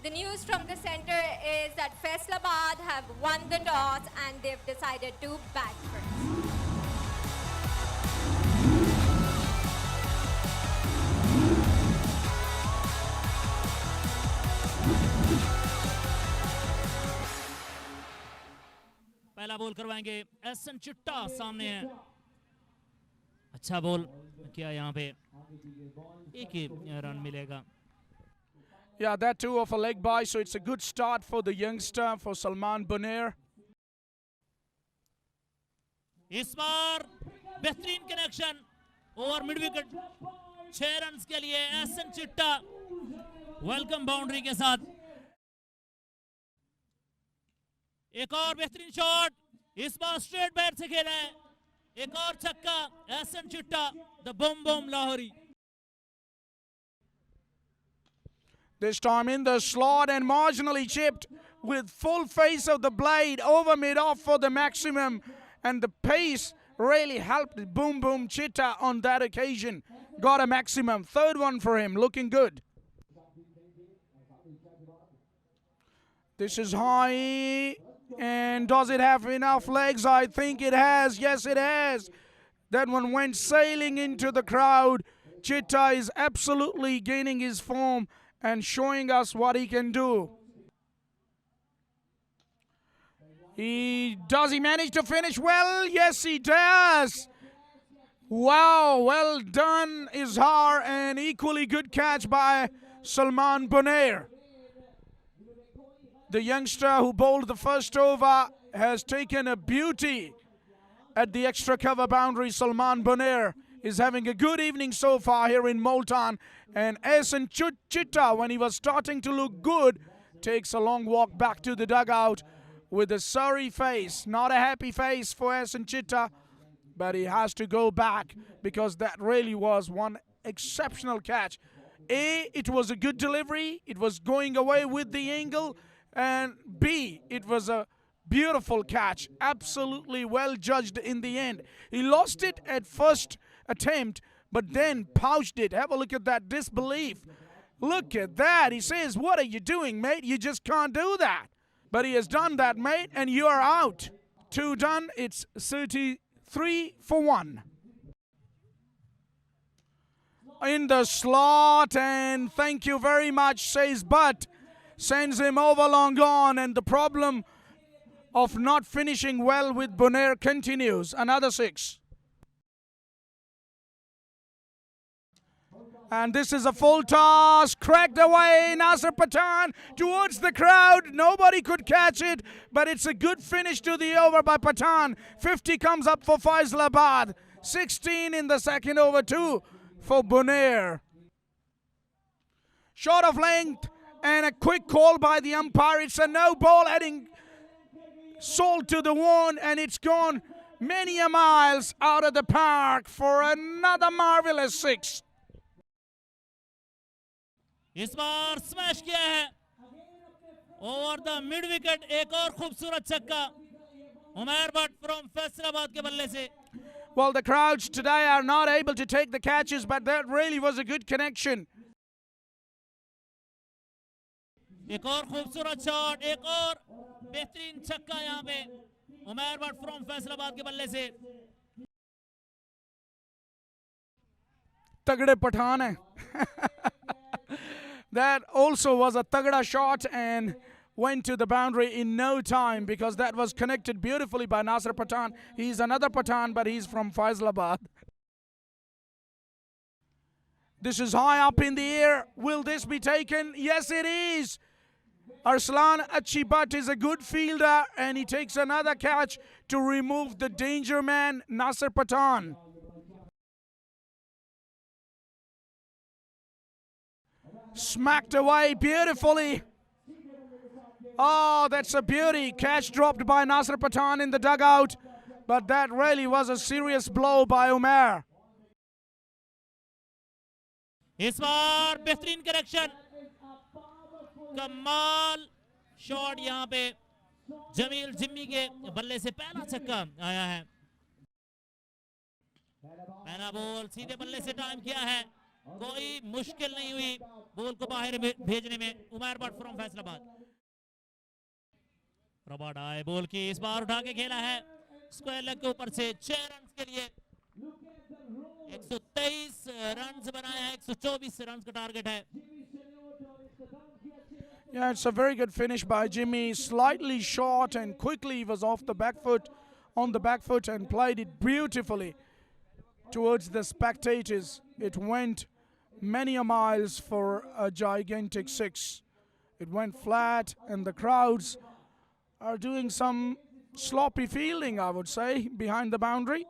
The news from the center is that Faisalabad have won the toss and they've decided to bat first. पहला ball करवाएंगे एहसन चिट्टा सामने है अच्छा ball किया यहाँ पे एक ही रन मिलेगा Yeah, that too off a leg by, so it's a good start for the youngster, for Salman Bunair. इस बार बेहतरीन connection over mid wicket 6 runs के लिए एहसन चिट्टा वेलकम बाउंड्री के साथ एक और बेहतरीन शॉट इस बार स्ट्रेट बैट से खेला है एक और छक्का एहसन चिट्टा the bomb bomb Lahori This time in the slot and marginally chipped with full face of the blade over mid-off for the maximum, and the pace really helped Boom Boom Chitta on that occasion. Got a maximum. Third one for him, looking good. This is high, and does it have enough legs? I think it has. Yes, it has. That one went sailing into the crowd. Chitta is absolutely gaining his form and showing us what he can do. Does he manage to finish well? Yes, he does. Wow, well done, Izhar, and equally good catch by Salman Bunair. The youngster who bowled the first over has taken a beauty at the extra cover boundary. Salman Bunair is having a good evening so far here in Multan. And Ehsan Chitta, when he was starting to look good, takes a long walk back to the dugout with a sorry face. Not a happy face for Ehsan Chitta, but he has to go back because that really was one exceptional catch. A, it was a good delivery. It was going away with the angle. And B, it was a beautiful catch. Absolutely well judged in the end. He lost it at first attempt, but then pouched it. Have a look at that disbelief. Look at that. He says, what are you doing, mate? You just can't do that. But he has done that, mate, and you are out. 2 done. It's 33 for 1. In the slot, and thank you very much, says Butt. Sends him over long gone, and the problem of not finishing well with Bunair continues. Another 6. And this is a full toss, cracked away, Nasser Pathan towards the crowd. Nobody could catch it, but it's a good finish to the over by Pathan. 50 comes up for Faisalabad. 16 in the second over, 2 for Bunair. Short of length and a quick call by the umpire. It's a no ball, adding salt to the wound, and it's gone many a miles out of the park for another marvelous 6. इस बार smash किया है over the mid wicket एक और खूबसूरत छक्का Umar Bhatt from Faisalabad के बल्ले से Well, the crowds today are not able to take the catches, but that really was a good connection. एक और खूबसूरत शॉट एक और बेहतरीन छक्का यहाँ पे उमर भट्ट फ्रॉम फैसलाबाद के बल्ले से तगड़े पठान है That also was a tagda shot and went to the boundary in no time because that was connected beautifully by Nasser Pathan. He's another Pathan, but he's from Faisalabad. This is high up in the air. Will this be taken? Yes, it is. Arslan Achibat is a good fielder, and he takes another catch to remove the danger man, Nasser Pathan. Smacked away beautifully. Oh, that's a beauty. Catch dropped by Nasser Pathan in the dugout. But that really was a serious blow by Umar. इस बार बेहतरीन correction कमाल shot यहाँ पे जमील जिम्मी के बल्ले से पहला छक्का आया है पहला बॉल सीधे बल्ले से टाइम किया है कोई मुश्किल नहीं हुई बॉल को बाहर भेजने में उमर बट फ्रॉम फैसलाबाद। रॉबर्ट आए बॉल की इस बार उठा के खेला है स्क्वायर लेग के ऊपर से 6 रन के लिए। 123 रन बनाया है, 124 रन का टारगेट है। Yeah, it's a very good finish by Jimmy. Slightly short and quickly he was off the back foot, on the back foot, and played it beautifully towards the spectators. It went many a miles for a gigantic 6. It went flat and the crowds are doing some sloppy fielding, I would say, behind the boundary.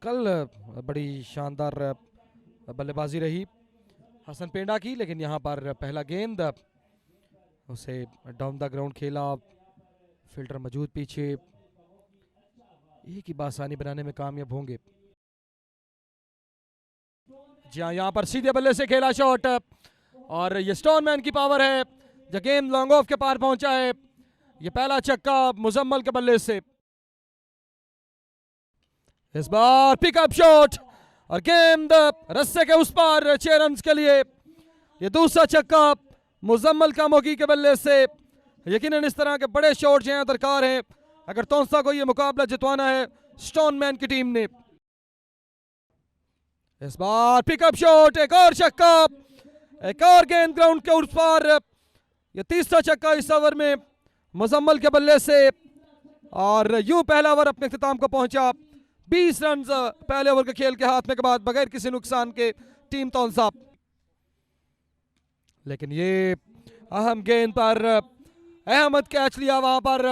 कल बड़ी शानदार बल्लेबाजी रही हसन पेंडा की, लेकिन यहाँ पर पहला गेंद उसे डाउन द ग्राउंड खेला, फील्डर मौजूद पीछे, एक ही बासानी बनाने में कामयाब होंगे। जी हाँ, यहाँ पर सीधे बल्ले से खेला शॉट और ये स्टोनमैन की पावर है। जो गेंद लॉन्ग ऑफ के पार पहुंचा है, ये पहला छक्का मुजम्मल के बल्ले से। इस बार पिकअप शॉट और गेंद रस्से के उस पार 6 रन के लिए। ये दूसरा छक्का मुजम्मल कामोगी के बल्ले से। यकीनन इस तरह के बड़े शॉट यहाँ दरकार हैं अगर तौंसा को ये मुकाबला जितवाना है स्टोनमैन की टीम ने। इस बार पिकअप शॉट, एक और छक्का, एक और गेंद ग्राउंड के उस पार। ये तीसरा छक्का इस ओवर में मुजम्मल के बल्ले से और यूं पहला ओवर अपने इख्तिताम को पहुंचा। 20 रन पहले ओवर के खेल के हाथ में के बाद बगैर किसी नुकसान के टीम तौंसा। लेकिन ये अहम गेंद पर अहमद कैच लिया वहां पर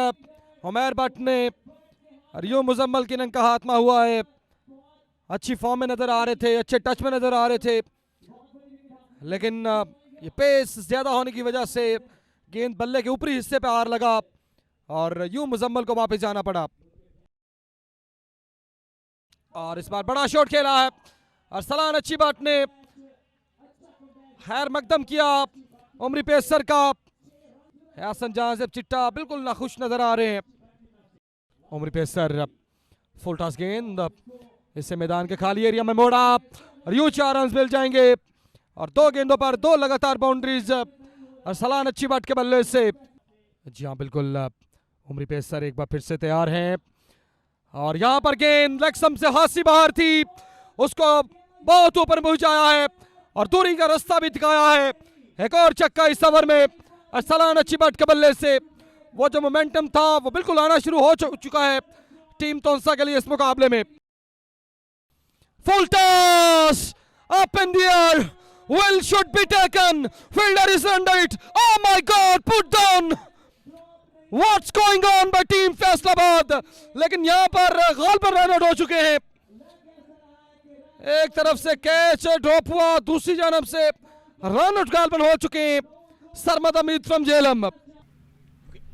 उमर बट ने और यूं मुजम्मल की नंग का हाथमा हुआ है। अच्छी फॉर्म में नजर आ रहे थे, अच्छे टच में नजर आ रहे थे, लेकिन ये पेस ज्यादा होने की वजह से गेंद बल्ले के ऊपरी हिस्से पे आर लगा और यूं मुजम्मल को वापस जाना पड़ा। और इस बार बड़ा शॉट खेला है और सलान अच्छी बात ने खैर मकदम किया उमरी पेसर का। हसन जहां चिट्टा बिल्कुल नाखुश नजर आ रहे हैं। उमरी पेसर फुल टॉस गेंद इससे मैदान के खाली एरिया में मोड़ा और यूं 4 रन मिल जाएंगे और 2 गेंदों पर 2 लगातार बाउंड्रीज और सलान अच्छी बात के बल्ले से। जी हाँ, बिल्कुल उमरी पेसर एक बार फिर से तैयार हैं और यहाँ पर गेंद लेग से हाथ बाहर थी, उसको बहुत ऊपर पहुंचाया है और दूरी का रास्ता भी दिखाया है। एक और छक्का इस ओवर में और सलान अच्छी बट के बल्ले से। वो जो मोमेंटम था वो बिल्कुल आना शुरू हो चुका है टीम तौंसा के लिए इस मुकाबले में। Full toss up in the air, well should be taken, fielder is under it, oh my god, put down, what's going on by team Faisalabad. लेकिन यहाँ पर गालिबन रन आउट हो चुके हैं। एक तरफ से कैच ड्रॉप हुआ, दूसरी जानब से रन आउट गालिबन हो चुके हैं सरमद अमीद फ्रॉम झेलम।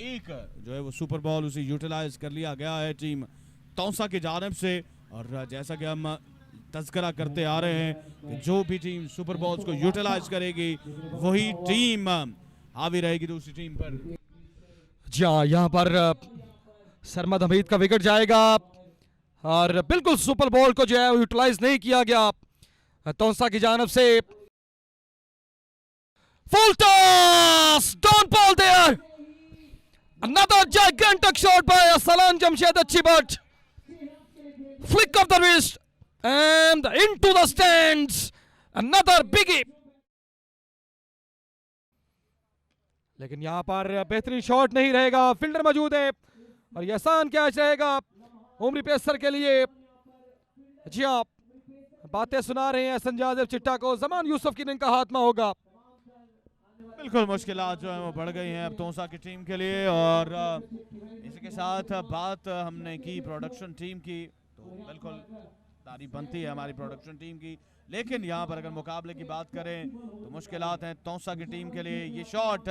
एक जो है वो सुपर बॉल उसे यूटिलाइज कर लिया गया है टीम तौंसा की जानिब से। और जैसा कि हम तज़किरा करते आ रहे हैं कि जो भी टीम सुपर बॉल्स को यूटिलाइज करेगी वही टीम हावी रहेगी दूसरी टीम पर। जी हाँ, यहाँ पर सरमद हमीद का विकेट जाएगा और बिल्कुल सुपर बॉल को जो है यूटिलाइज नहीं किया गया तौंसा की जानिब से। Full toss, down ball there, another gigantic shot by Salman Jamshed अच्छी bat, flick off the wrist and into the stands, another biggie। लेकिन यहां पर बेहतरीन शॉट नहीं रहेगा, फील्डर मौजूद है और ये आसान कैच रहेगा उमरी पेसर के लिए। जी हाँ, बातें सुना रहे हैं संजाद चिट्टा को, जमान यूसुफ की इनका हाथमा होगा। बिल्कुल मुश्किलात जो है वो बढ़ गई हैं अब तौंसा की टीम के लिए। और इसके साथ बात हमने की प्रोडक्शन टीम की, तो बिल्कुल तारीफ बनती है हमारी प्रोडक्शन टीम की, लेकिन यहाँ पर अगर मुकाबले की बात करें तो मुश्किलात हैं तौंसा की टीम के लिए। ये शॉट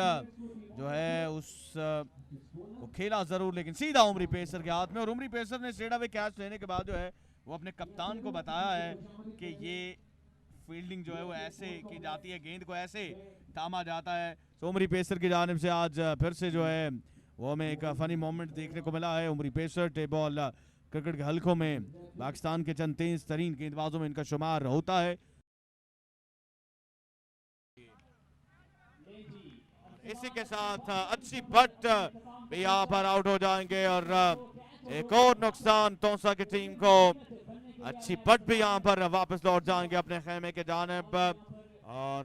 जो है उस वो खेला जरूर लेकिन सीधा उमरी पेसर के हाथ में और उमरी पेसर ने स्ट्रेट अवे कैच लेने के बाद जो है वो अपने कप्तान को बताया है कि ये फील्डिंग जो है वो ऐसे की जाती है, गेंद को ऐसे थामा जाता है। तो उमरी पेसर की जानिब से आज फिर से जो है वो हमें एक फनी मोमेंट देखने को मिला है। उमरी पेसर टे बॉल क्रिकेट के हलकों में पाकिस्तान के चंद तेज तरीन गेंदबाजों में इनका शुमार होता है। इसी के साथ अच्छी बट भी यहाँ पर आउट हो जाएंगे और एक और नुकसान तोसा की टीम को। अच्छी बट भी यहाँ पर वापस लौट जाएंगे अपने खेमे के जानिब। और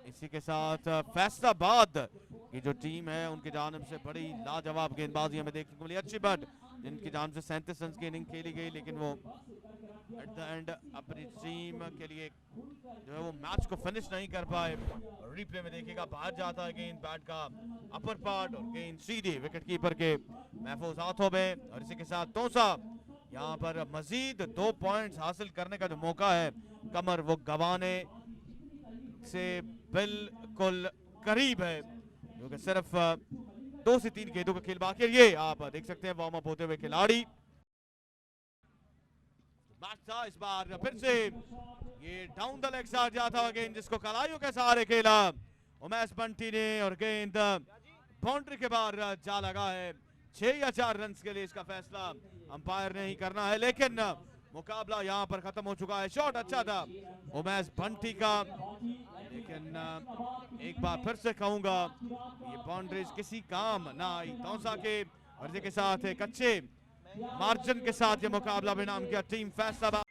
इसी के साथ फैसलाबाद की जो टीम है उनकी जानिब से बड़ी लाजवाब गेंदबाजी हमें देखने को मिली। अच्छी बट जिनकी जानिब से 37 रन की इनिंग खेली गई, लेकिन वो एट द एंड अपनी टीम के लिए जो है वो मैच को फिनिश नहीं कर पाए। रिप्ले में देखिएगा बाहर जाता है गेंद बैट का अपर पार्ट और गेंद सीधे विकेट कीपर के महफूज हाथों में। और इसी के साथ तोसा यहाँ पर मजीद 2 पॉइंट्स हासिल करने का जो मौका है कमर वो गंवाने से बिल्कुल करीब है, क्योंकि सिर्फ 2 से 3 गेंदों का खेल बाकी है। ये आप देख सकते हैं वार्म अप होते हुए खिलाड़ी। मैच था इस बार फिर से ये डाउन द लेग साइड जाता हुआ गेंद जिसको कलाइयों के सहारे खेला उमैस बंटी ने और गेंद बाउंड्री के बाहर जा लगा है। 6 या 4 रन के लिए इसका फैसला अंपायर ने ही करना है, लेकिन मुकाबला यहाँ पर खत्म हो चुका है। शॉट अच्छा था उमैस बंटी का, लेकिन एक बार फिर से कहूंगा ये बाउंड्रीज किसी काम ना आई तौसा के। और इसके साथ एक अच्छे मार्जिन के साथ ये मुकाबला भी नाम किया टीम फैसलाबाद।